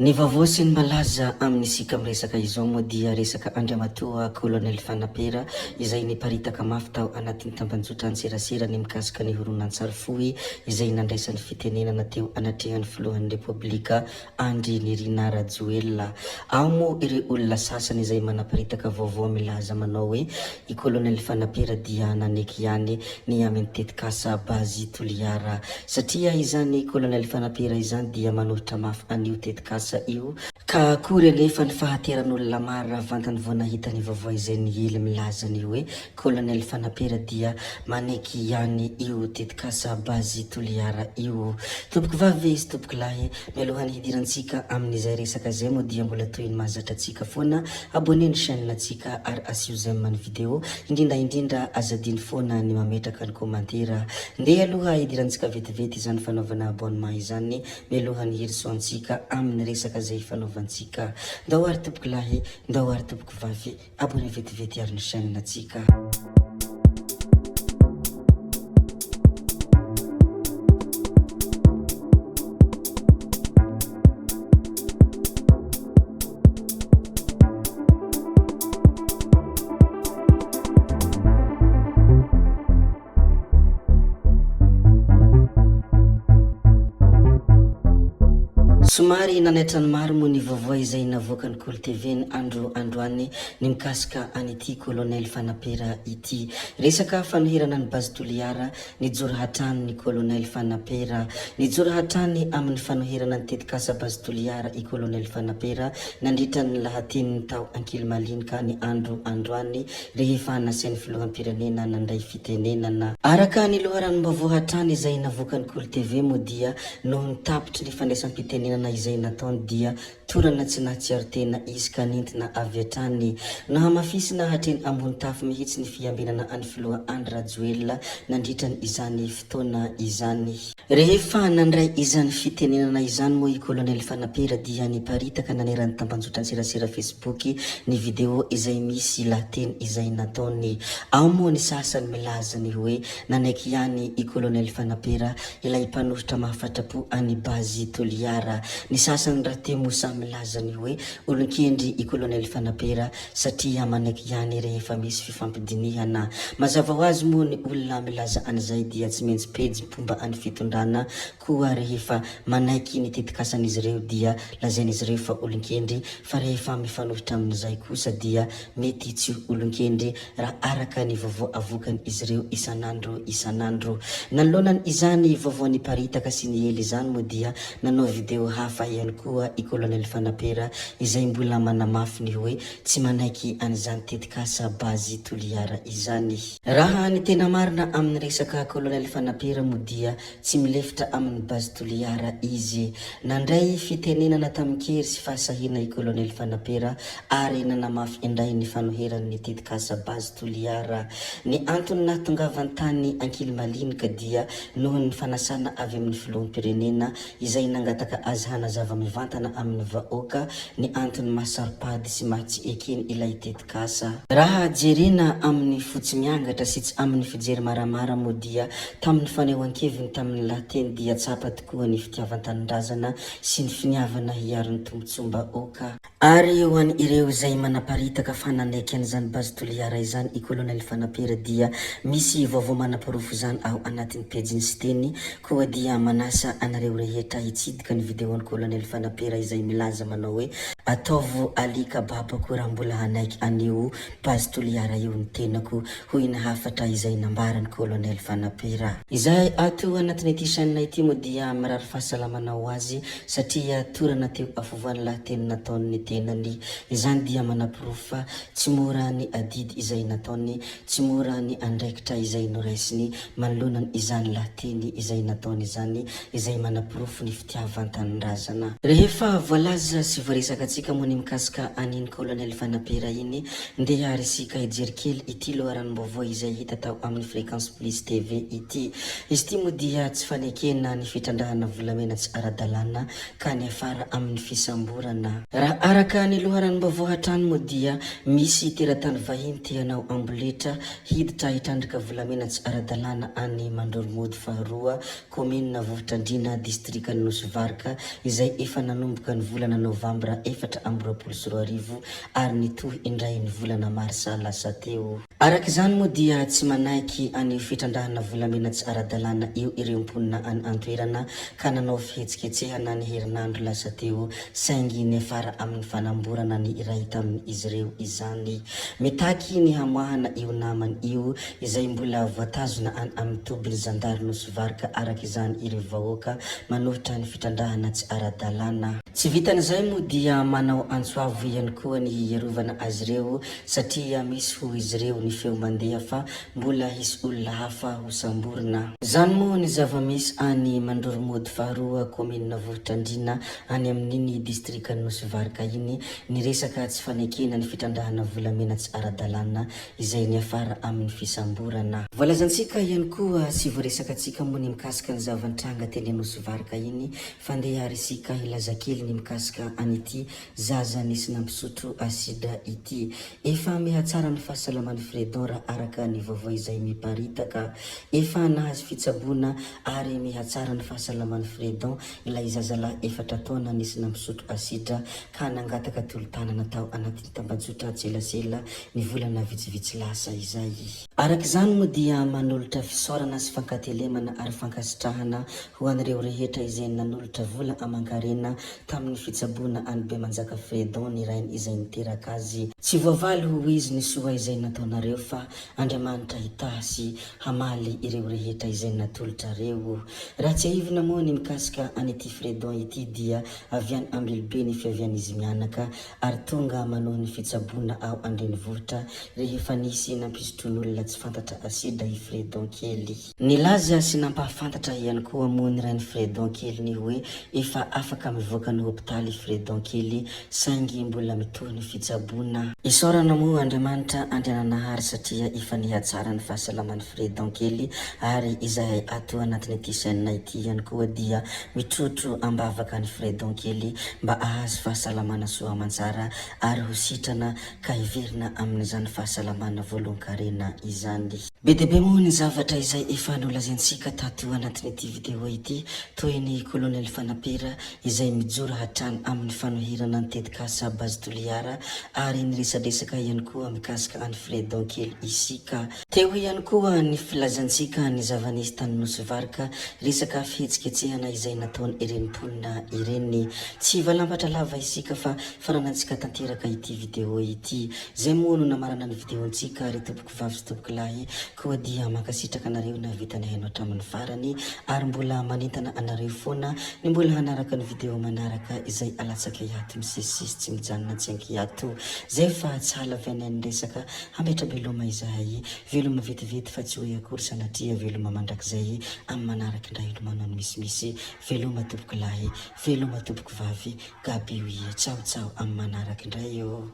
Ny vaovao sy ny malaza amin'ny sika miresaka izao moa dia resaka Andriamatoa Colonel Fanapera izay niparitaka mafy tao anatin'ny tambanjotra an-tserasera ny mikasika ny horonan-tsarifohy izay nandraisan'ny fitenenana teo anatrehan'ny filohan'ny Repoblika Andry Nirina Rajoelina. Ao moa ireo olona sasany izay manaparitaka vaovao milaza manao hoe i Colonel Fanapera dia naneky ihany ny amin'ny tetikasa Bazy Toliara satria izany Colonel Fanapera izany dia manohitra mafy an'io tetikasa io ka akory alefa ny fahateran'olona maro vantany vao nahita ny vaovao izay nihely milaza ny hoe Colonel Fanapera dia maneky ihany io tetikasa Bazy Toliara io. Tompoko vavy sy tompoko lahy, mialohan'ny hidirantsika amin'izay resaka izay moa dia mbola toy ny mahazatra antsika foana abonné ny chaîne antsika ary asio j'aime ny vidéo, indrindra azadiny foana ny mametraka ny komantera. Ndeha aloha hidirantsika vetivety izany fanaovana abonnement izany mialohan'ny hirisoantsika amin'ny resaka izay fanaovantsika. Ndao ary tompoko lahy, ndao ary tompoko vavy, abonné vetivety ary ny chaîne antsika. Somary nanaitra ny maro moa ny vaovao izay navoakany Kolo TV ny androany ny mikasika an'ity Colonel Fanapera ity. Resaka fanoherana ny Bazy Toliara nijoro hatrany ny Colonel Fanapera. Nijoro hatrany amin'ny fanoherana ny tetikasa Bazy Toliara i Colonel Fanapera nandritra ny lahateniny tao ankilomalinika ny androany rehefa nasain'ny filoham-pirenena nandray fitenenana. Araka ny loharanom-baovao hatrany izay navoakany Kolo TV moa dia noho ny tapitry ny fandraisam-pitenenana izay nataony dia torana tsy nahatsiaro tena izy ka nentina avy hatrany. Nahamafisina hatreny ambony tafo mihitsy ny fiambinana an'ny filoha Andry Rajoelina nandritrany izany fotoana izany. Rehefa nandray izany fitenenana izany moa i Colonel Fanapera dia niparitaka naneran'ny tambanjotra an-tserasera Facebook ny video izay misy lahateny izay nataony. Ao moa ny sasany milaza ny hoe nanaiky ihany i Colonel Fanapera ilay mpanohitra mahafatrapo any Bazy Toliara. Ny sasany rahateo mosa milaza ny hoe olon-kendry i Colonel Fanapera satria manaiky ihany rehefa misy fifampidinihana. Mazava ho azy moa ny olona milaza an'izay dia tsy maintsy pejy mpomba any fitondrana koa rehefa manaiky ny tetikasan'izy ireo dia lazain'izy ireo fa olon-kendry, fa rehefa mifanohitra amin'izay kosa dia mety tsy olon-kendry raha araka ny vaovao avokany izy ireo isanandro. Nanolonany izany vaovao niparitaka sy ny hely izany moa dia nanao video hafa ihany koa i Colonel Fanapera izay mbola manamafy ny hoe tsy manaiky an'izany tetikasa Bazy Toliara izany. Raha ny tena marina amin'ny resaka Colonel Fanapera moa dia tsy milefitra amin'ny Bazy Toliara izy. Nandray fitenenana tamin'ikery sy fahasahina i Colonel Fanapera ary nanamafy indray ny fanoheran'ny tetikasa Bazy Toliara. Ny antony nahatongavany tany ankilomalinika dia noho ny fanasana avy amin'ny filoham-pirenena izay nangataka azy hanazava mivantana amin'ny vahoaka ny antony mahasaropady sy mahatsy ekeny ilay tetikasa. Raha jerena amin'ny fotsy miangatra sy tsy amin'ny fijery maramara moa dia tamin'ny fanehoan-keviny tamin'ny lahateny dia tsapa tokoa ny fitiavan-tanindrazana sy ny finiavana hiarin'ny tombontsom-bahoaka. Ary eo any ireo izay manaparitaka fananaiky an'izany Bazy Toliara izany i Colonel Fanapera dia misy vaovao manapirofo zany ao anatin'ny pejiny sy teny koa dia manasa anareo rehetra hitsidika ny videon'ny Colonel Fanapera izay milaza manao hoe ataovo alika babako raha mbola hanaiky an'io Bazy Toliara io ny tenako hoy ny hafatra izay nambarany Colonel Fanapera. Izay ato anatin'ity chaîne ity moa dia marary fahasalamana ho azy satria torana teo afovoan'ny lahateny nataony ny tenany. Izany dia manapirofa tsy mora ny adidy izay nataony, tsy mora ny andraikitra izay noraisiny manolonany izany lahateny izay nataony izany izay manapirofo ny fitiavan-tanindrazana. Rehefa voalaza sy voaresaka antsika moa ny mikasika aniny colonel Fanapera iny ndeha arisika hijery kely ity loharanom-baovao izay hita tao amin'ny fréquence plus TV ity. Izy ity moa dia tsy fanekena ny fitandrahana volamena tsy ara-dalàna ka ny afara amin'ny fisamborana. Raha araka ny loharanom-baovao hatrany moa dia misy teratany vahiny teanao Amboletra hiditra hitandrika volamena tsy ara-dalàna any Mandroromody faharoa commune Vohitradrina district Nosy-Varaka izay efa nanomboka ny volana Novambra 2024 ary nitohy indray ny volana Marsa lasa teo. Araka izany moa dia tsy manaiky any fitandrahana volamena tsy ara-dalàna io ireo mponina any antoerana ka nanao fihetsikehtsehana ny herinandro lasa teo saingy ny afara amin'ny fanamborana ny iray tamin' izy ireo izany. Mitaky ny hamoahana io namany io izay mbola voatazona any amin'ny tobily zandary Nosy-Varaka araka izany ireo vahoaka manohitra ny fitandrahana tsy ara-dalàna. Tsy vitan'izay moa dia manao antsoavo ihany koa ny iarovana azy ireo satria misy ho izy ireo ny feo mandeha fa mbola hisy olona hafa ho samborina. Zany moa ny zava-misy any Mandroromody faharoa commune Vohitradrina any amin'iny district Nosy-Varaka iny ny resaka tsy fanekena ny fitandrahana volamena tsy ara-dalàna izay ny afara amin'ny fisamborana. Voalazantsika ihany koa sy voaresaka antsika moa ny mikasika ny zavantranga teny Nosy-Varaka iny fandeha arisika ilaza kely ny mikasika an'ity zaza nisy nampisotro asida ity. Efa mihatsara ny fahasalaman'ny Fredon raha araka ny vaovao izay miparitaka. Efa nahazo fitsaboana ary mihatsara ny fahasalaman'ny Fredon ilay zazalahy 4 taona nisy nampisotro asida ka nangataka tolotanana tao anatin'ny tambajotra tselasela ny volana vitsivitsy lasa izay. Araka izany moa dia manolotra fisaorana sy fankatelemana ary fankasitrahana ho an'ireo rehetra izay nanolotra vola aman-karena tamin'ny fitsaboana any Bemanjaka Fredon ny rainy izay niteraka azy. Tsy voavaly ho izy ny soa izay nataonareo fa Andriamanitra hitasy hamaly ireo rehetra izay natolotra reo. Raha tsy ahivina moa ny mikasika an'ity Fredon ity dia avy any Ambilobe ny fiavian'izy mianaka ary tonga manohy ny fitsaboana ao Andrenivohitra rehefa nisy nampisotron'olona tsy fantatra asida i Fredon kely. Nilaza sy nampahafantatra ihany koa moa ny rainy Fredon kely ny hoe efa afaka mivoaka ny hopitaly Fredon kely saingy mbola mitohy ny fitsaboana. Isaorana moa Andriamanitra andriananahary satria efa nihatsara ny fahasalaman'ny Fredon kely ary izay ato anatin'ny ity sainina ity ihany koa dia mitrotro ambavaka ny Fredon kely mba ahazo fahasalamana soa aman-tsara ary ho sitrana ka hiverina amin'izany fahasalamana voalon-karena izany. Be dia be moa ny zavatra izay efa nolazaintsika tato anatin'ity video ity toy ny colonel Fanapera izay mijoro hatrany amin'ny fanohirana ny tetikasa Bazy Toliara ary ny resadresaka ihany koa mikasika any Fredon kely isika. Teo ihany koa ny filazantsika ny zava-nisy tany Nosy-Varaka resaka fihetsikehtsehana izay nataony ireny mponina ireny. Tsy valampatra lava isika fa faranantsika tanteraka ity video ity. Zay moa no namarana ny videontsika ry tompoko vavy sy tompoko lahy koa dia makasitraka anareo na vitany haino hatramin'ny farany ary mbola manentana anareo foana ny mbola hanaraka ny video manaraka izay alatsaka hiato misisisy tsy mijanona tsy ankiato. Zay fa tsy halavy any resaka hametra beloma izahay veloma vetivety fa tsy hoe akory sanatria veloma mandrakizay amin'ny manaraka indray manao ny misimisy. Veloma tompoko lahy, veloma tompoko vavy, gaby io tsao tsao amin'ny manaraka indray io.